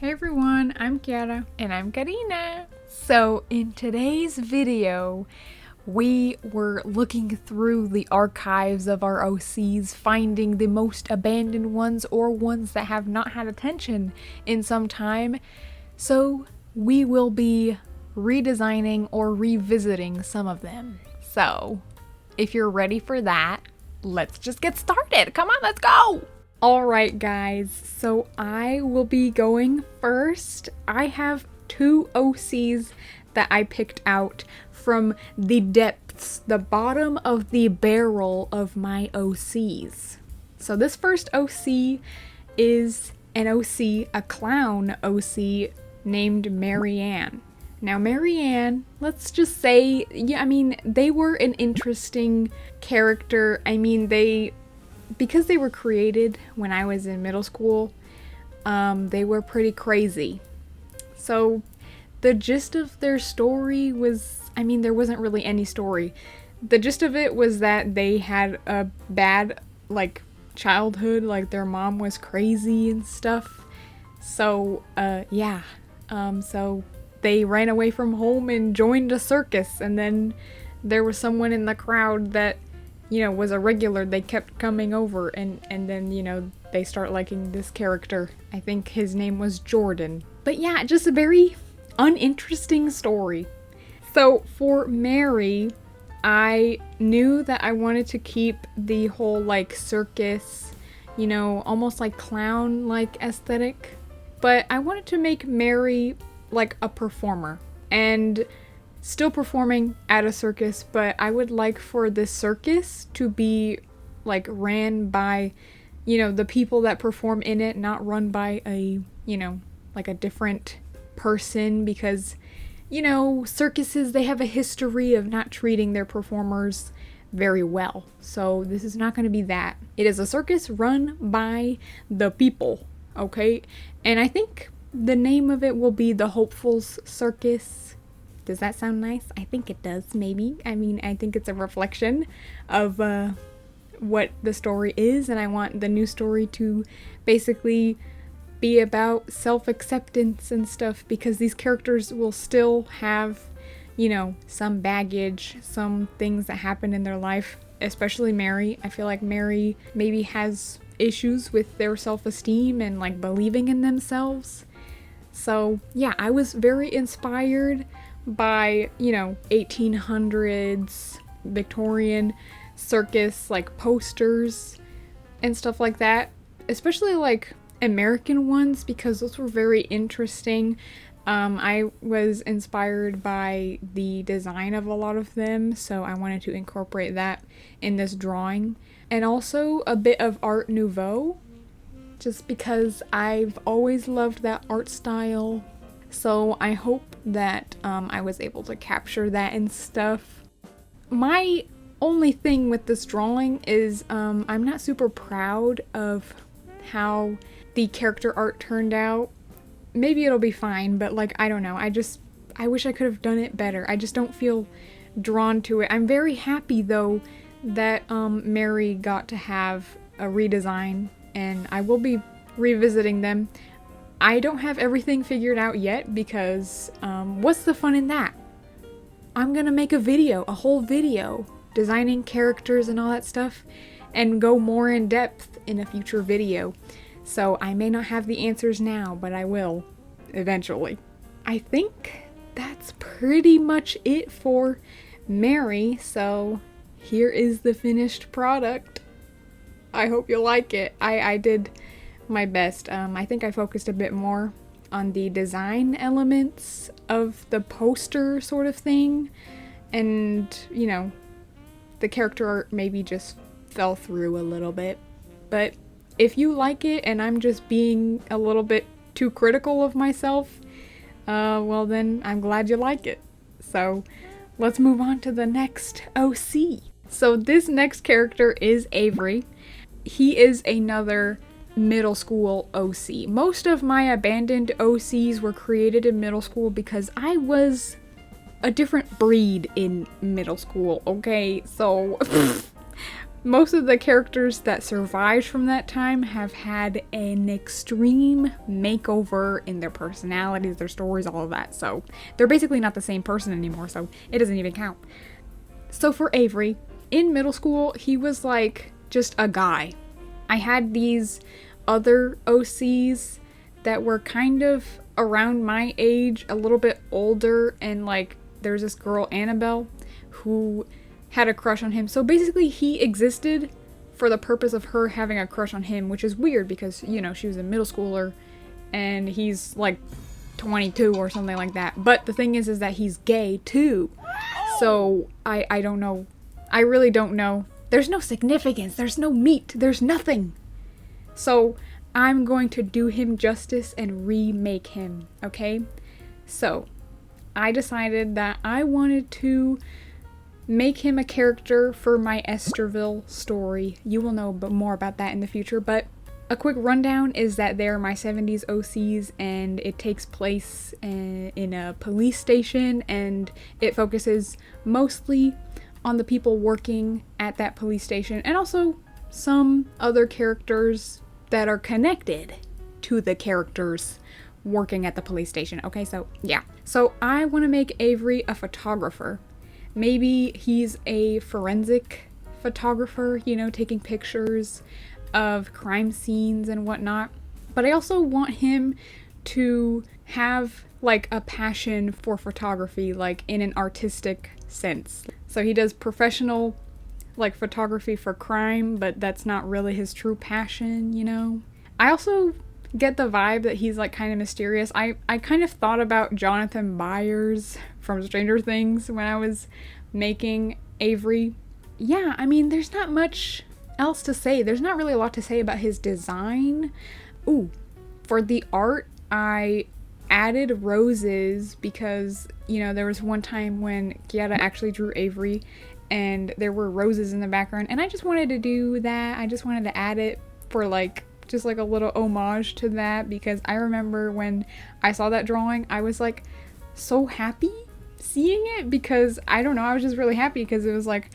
Hey everyone, I'm Kiara. And I'm Karina. So in today's video, we were looking through the archives of our OCs, finding the most abandoned ones or ones that have not had attention in some time. So we will be redesigning or revisiting some of them. So if you're ready for that, let's just get started. Come on, let's go! Alright guys, so I will be going first. I have two OCs that I picked out from the depths, the bottom of the barrel of my OCs. So this first OC is an OC, a clown OC named Marianne. Now Marianne, let's just say, they were an interesting character. Because they were created when I was in middle school, they were pretty crazy. So the gist of their story was, there wasn't really any story. The gist of it was that they had a bad, childhood, their mom was crazy and stuff. So, so they ran away from home and joined a circus, and then there was someone in the crowd that was a regular. They kept coming over, and then, they start liking this character. I think his name was Jordan. But yeah, just a very uninteresting story. So for Mary, I knew that I wanted to keep the whole circus, almost clown-like aesthetic. But I wanted to make Mary a performer. And still performing at a circus, but I would like for this circus to be ran by, the people that perform in it, not run by a, a different person, because, circuses, they have a history of not treating their performers very well. So this is not going to be that. It is a circus run by the people, okay? And I think the name of it will be the Hopefuls Circus. Does that sound nice? I think it does, maybe. I think it's a reflection of what the story is, and I want the new story to basically be about self-acceptance and stuff, because these characters will still have, some baggage, some things that happen in their life, especially Mary. I feel like Mary maybe has issues with their self-esteem and believing in themselves. So yeah, I was very inspired by, 1800s Victorian circus, posters and stuff like that, especially American ones, because those were very interesting. I was inspired by the design of a lot of them, so I wanted to incorporate that in this drawing. And also a bit of Art Nouveau, just because I've always loved that art style. So I hope that I was able to capture that and stuff. My only thing with this drawing is I'm not super proud of how the character art turned out. Maybe it'll be fine, but I don't know. I wish I could have done it better. I just don't feel drawn to it. I'm very happy though that Mary got to have a redesign, and I will be revisiting them. I don't have everything figured out yet, because what's the fun in that? I'm gonna make a whole video, designing characters and all that stuff, and go more in depth in a future video. So I may not have the answers now, but I will eventually. I think that's pretty much it for Mary, so here is the finished product. I hope you like it. I did my best. I think I focused a bit more on the design elements of the poster sort of thing, and the character art maybe just fell through a little bit. But if you like it and I'm just being a little bit too critical of myself, well then I'm glad you like it. So let's move on to the next OC. So this next character is Avery. He is another middle school OC. Most of my abandoned OCs were created in middle school because I was a different breed in middle school, okay? So most of the characters that survived from that time have had an extreme makeover in their personalities, their stories, all of that. So they're basically not the same person anymore, so it doesn't even count. So for Avery, in middle school, he was like just a guy. I had these other OCs that were kind of around my age, a little bit older, and like there's this girl, Annabelle, who had a crush on him. So basically he existed for the purpose of her having a crush on him, which is weird because, you know, she was a middle schooler and he's like 22 or something like that. But the thing is that he's gay too. So I don't know. I really don't know. There's no significance. There's no meat. There's nothing. So I'm going to do him justice and remake him, okay? So I decided that I wanted to make him a character for my Esterville story. You will know more about that in the future, but a quick rundown is that they're my 70s OCs and it takes place in a police station, and it focuses mostly on the people working at that police station and also some other characters that are connected to the characters working at the police station. Okay, so yeah. So I want to make Avery a photographer. Maybe he's a forensic photographer, you know, taking pictures of crime scenes and whatnot. But I also want him to have like a passion for photography, like in an artistic sense. So he does professional like photography for crime, but that's not really his true passion, you know? I also get the vibe that he's like kind of mysterious. I kind of thought about Jonathan Byers from Stranger Things when I was making Avery. Yeah, I mean, there's not much else to say. There's not really a lot to say about his design. Ooh, for the art, I added roses because, you know, there was one time when Kiara actually drew Avery and there were roses in the background, and I just wanted to do that. I just wanted to add it for like just like a little homage to that, because I remember when I saw that drawing, I was like so happy seeing it, because I don't know, I was just really happy because it was like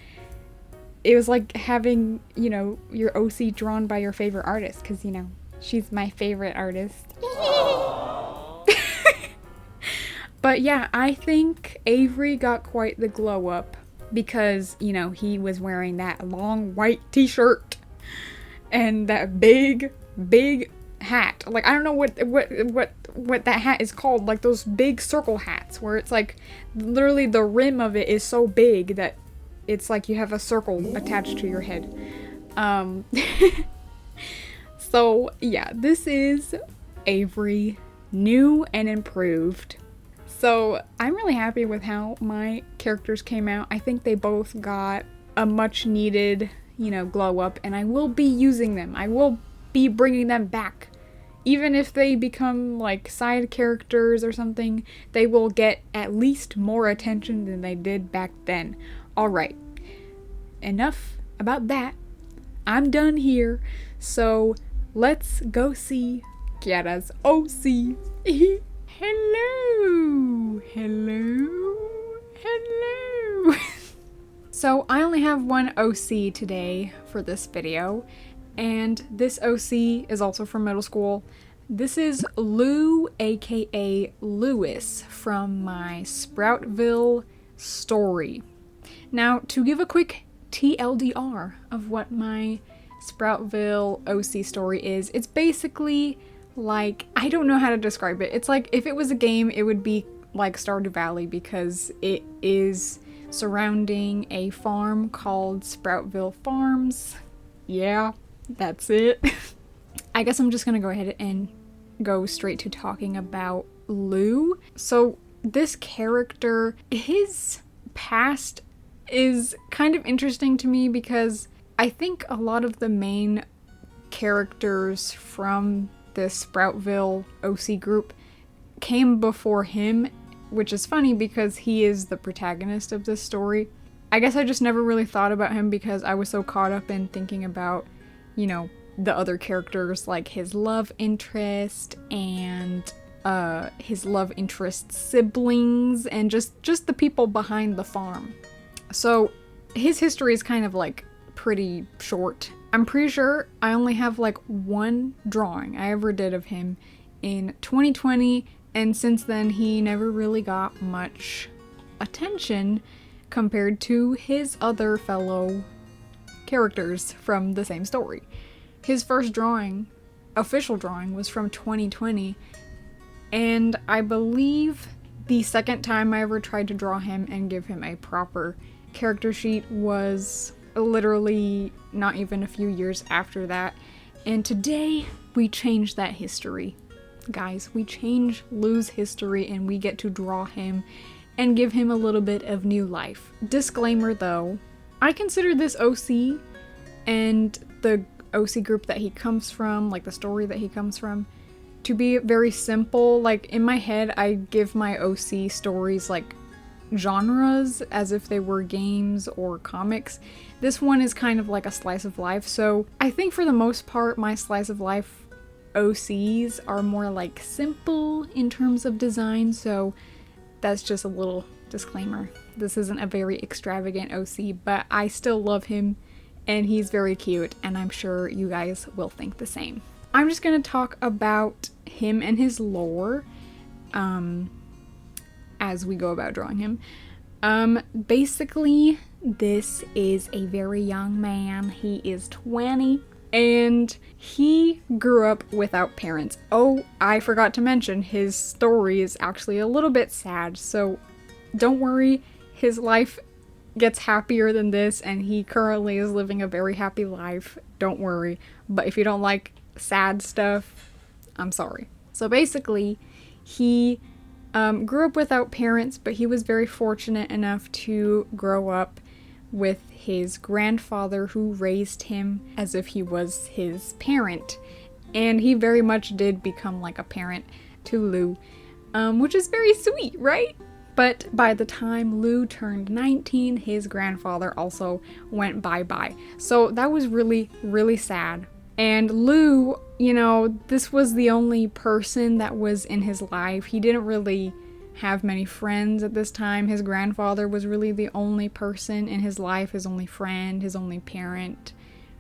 having, you know, your OC drawn by your favorite artist, because, you know, she's my favorite artist. But yeah, I think Avery got quite the glow up because, you know, he was wearing that long white t-shirt and that big hat. Like, I don't know what that hat is called, like those big circle hats where it's like literally the rim of it is so big that it's like you have a circle attached to your head. So yeah, this is Avery, new and improved. So I'm really happy with how my characters came out. I think they both got a much needed, you know, glow up, and I will be using them. I will be bringing them back. Even if they become like side characters or something, they will get at least more attention than they did back then. Alright, enough about that. I'm done here. So let's go see Kiara's OC. Hello! So I only have one OC today for this video, and this OC is also from middle school. This is Lou, aka Lewis, from my Sproutville story. Now, to give a quick TLDR of what my Sproutville OC story is, it's basically like, I don't know how to describe it. It's like, if it was a game, it would be like Stardew Valley, because it is surrounding a farm called Sproutville Farms. Yeah, that's it. I guess I'm just gonna go ahead and go straight to talking about Lou. So this character, his past is kind of interesting to me because I think a lot of the main characters from the Sproutville OC group came before him, which is funny because he is the protagonist of this story. I guess I just never really thought about him because I was so caught up in thinking about, you know, the other characters, like his love interest and his love interest siblings and just the people behind the farm. So his history is kind of like pretty short. I'm pretty sure I only have like one drawing I ever did of him in 2020, and since then he never really got much attention compared to his other fellow characters from the same story. His first drawing, official drawing, was from 2020, and I believe the second time I ever tried to draw him and give him a proper character sheet was literally not even a few years after that. And today we change that history. Guys, we change Lou's history and we get to draw him and give him a little bit of new life. Disclaimer though, I consider this OC and the OC group that he comes from, like the story that he comes from, to be very simple. Like in my head, I give my OC stories like genres as if they were games or comics. This one is kind of like a slice of life, so I think for the most part my slice of life OCs are more like simple in terms of design, so that's just a little disclaimer. This isn't a very extravagant OC, but I still love him and he's very cute, and I'm sure you guys will think the same. I'm just gonna talk about him and his lore as we go about drawing him. Basically, this is a very young man. He is 20 and he grew up without parents. Oh, I forgot to mention, his story is actually a little bit sad, so don't worry, his life gets happier than this and he currently is living a very happy life. Don't worry. But if you don't like sad stuff, I'm sorry. So basically, he grew up without parents, but he was very fortunate enough to grow up with his grandfather who raised him as if he was his parent. And he very much did become like a parent to Lou, which is very sweet, right? But by the time Lou turned 19, his grandfather also went bye-bye. So that was really, really sad. And Lou, you know, this was the only person that was in his life. He didn't really have many friends at this time. His grandfather was really the only person in his life, his only friend, his only parent,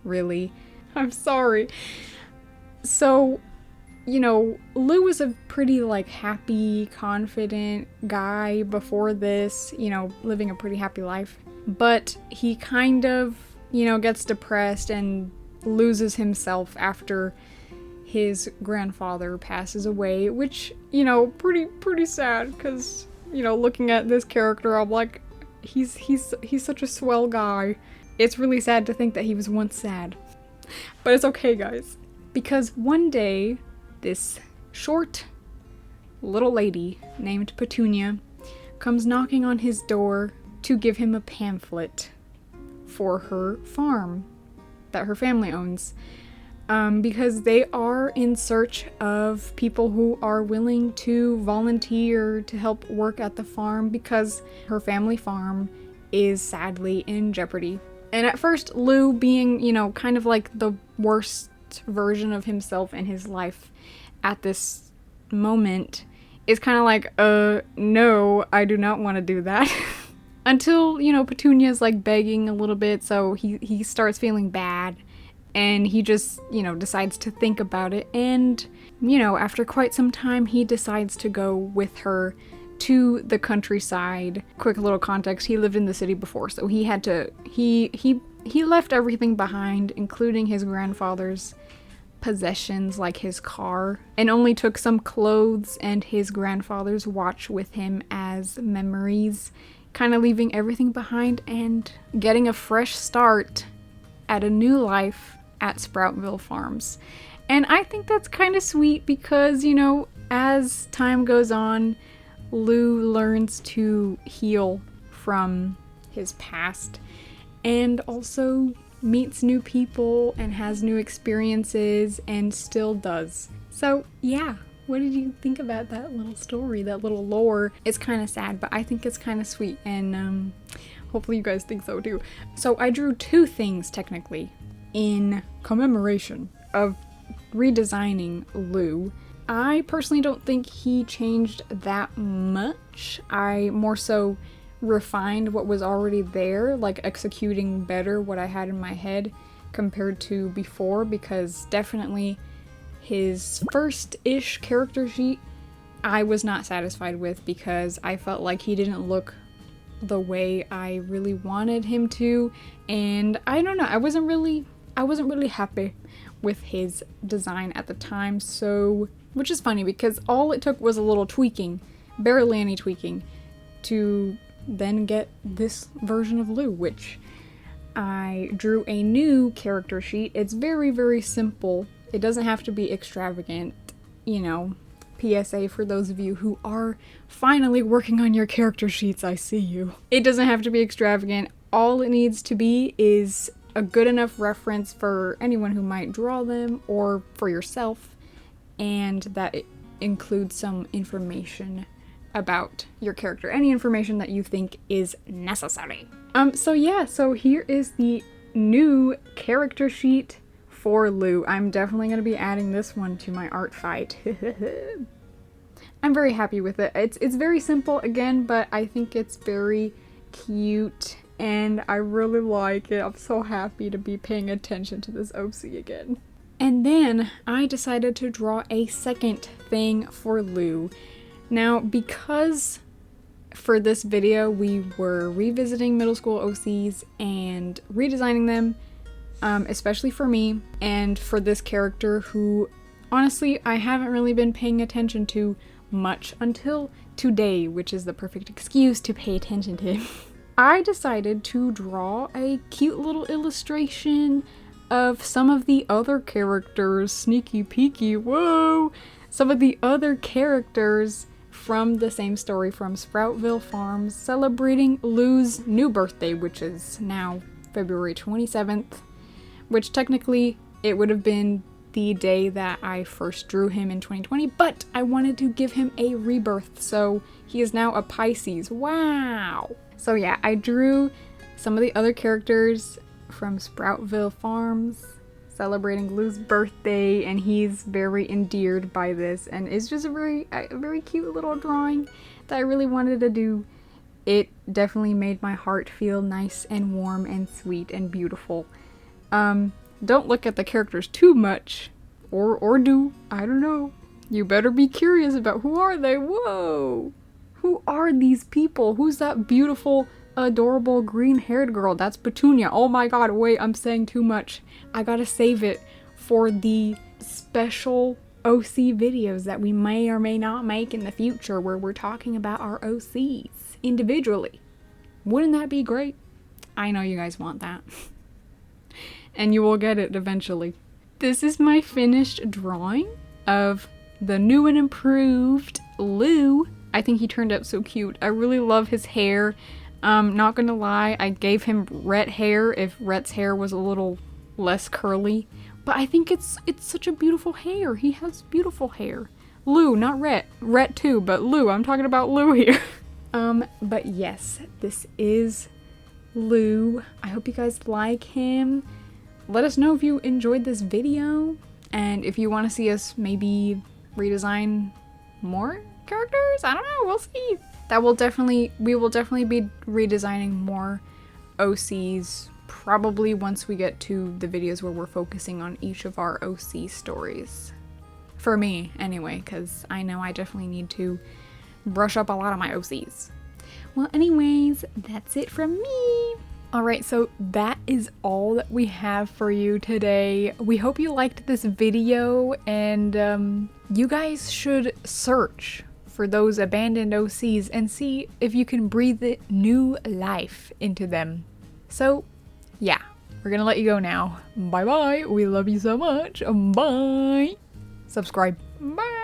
really. I'm sorry. So, you know, Lou was a pretty like happy, confident guy before this, you know, living a pretty happy life. But he kind of, you know, gets depressed and loses himself after his grandfather passes away, which, you know, pretty sad, because, you know, looking at this character, I'm like, he's such a swell guy. It's really sad to think that he was once sad. But it's okay, guys, because one day this short little lady named Petunia comes knocking on his door to give him a pamphlet for her farm that her family owns, because they are in search of people who are willing to volunteer to help work at the farm, because her family farm is sadly in jeopardy. And at first, Lou, being, you know, kind of like the worst version of himself in his life at this moment, is kind of like, no, I do not want to do that. Until, you know, Petunia's like begging a little bit, so he starts feeling bad, and he just, you know, decides to think about it, and, you know, after quite some time, he decides to go with her to the countryside. Quick little context, he lived in the city before, so he had to, he left everything behind, including his grandfather's possessions like his car, and only took some clothes and his grandfather's watch with him as memories, kind of leaving everything behind and getting a fresh start at a new life at Sproutville Farms. And I think that's kind of sweet because, you know, as time goes on, Lou learns to heal from his past and also meets new people and has new experiences and still does. So yeah, what did you think about that little story, that little lore? It's kind of sad, but I think it's kind of sweet, and hopefully you guys think so too. So I drew two things technically in commemoration of redesigning Lou. I personally don't think he changed that much. I more so refined what was already there, like executing better what I had in my head compared to before, because definitely his first-ish character sheet I was not satisfied with because I felt like he didn't look the way I really wanted him to, and I don't know, I wasn't really happy with his design at the time. So, which is funny because all it took was a little tweaking, barely any tweaking, to then get this version of Lou, which I drew a new character sheet. It's very, very simple. It doesn't have to be extravagant, you know. PSA for those of you who are finally working on your character sheets, I see you. It doesn't have to be extravagant. All it needs to be is a good enough reference for anyone who might draw them or for yourself, and that it includes some information about your character, any information that you think is necessary. So yeah, so here is the new character sheet for Lou. I'm definitely going to be adding this one to my art fight. I'm very happy with it. It's very simple again, but I think it's very cute and I really like it. I'm so happy to be paying attention to this OC again. And then I decided to draw a second thing for Lou. Now, because for this video we were revisiting middle school OCs and redesigning them, especially for me, and for this character who, honestly, I haven't really been paying attention to much until today, which is the perfect excuse to pay attention to. I decided to draw a cute little illustration of some of the other characters, sneaky peeky, whoa! Some of the other characters from the same story from Sproutville Farms, celebrating Lou's new birthday, which is now February 27th. Which technically it would have been the day that I first drew him in 2020, but I wanted to give him a rebirth, so he is now a Pisces. Wow! So yeah, I drew some of the other characters from Sproutville Farms celebrating Lou's birthday, and he's very endeared by this, and it's just a very cute little drawing that I really wanted to do. It definitely made my heart feel nice and warm and sweet and beautiful. Don't look at the characters too much, or do, I don't know. You better be curious about who are they. Whoa! Who are these people? Who's that beautiful, adorable green-haired girl? That's Petunia. Oh my god, wait, I'm saying too much. I gotta save it for the special OC videos that we may or may not make in the future where we're talking about our OCs individually. Wouldn't that be great? I know you guys want that. And you will get it eventually. This is my finished drawing of the new and improved Lou. I think he turned out so cute. I really love his hair. Not gonna lie, I gave him Rhett hair if Rhett's hair was a little less curly. But I think it's such a beautiful hair. He has beautiful hair. Lou, not Rhett. Rhett too, but Lou. I'm talking about Lou here. But yes, this is Lou. I hope you guys like him. Let us know if you enjoyed this video, and if you want to see us maybe redesign more characters. I don't know, we'll see. We will definitely be redesigning more OCs, probably once we get to the videos where we're focusing on each of our OC stories. For me, anyway, because I know I definitely need to brush up a lot of my OCs. Well, anyways, that's it from me. Alright, so that is all that we have for you today. We hope you liked this video, and you guys should search for those abandoned OCs and see if you can breathe new life into them. So, yeah, we're gonna let you go now. Bye bye, we love you so much. Bye. Subscribe. Bye.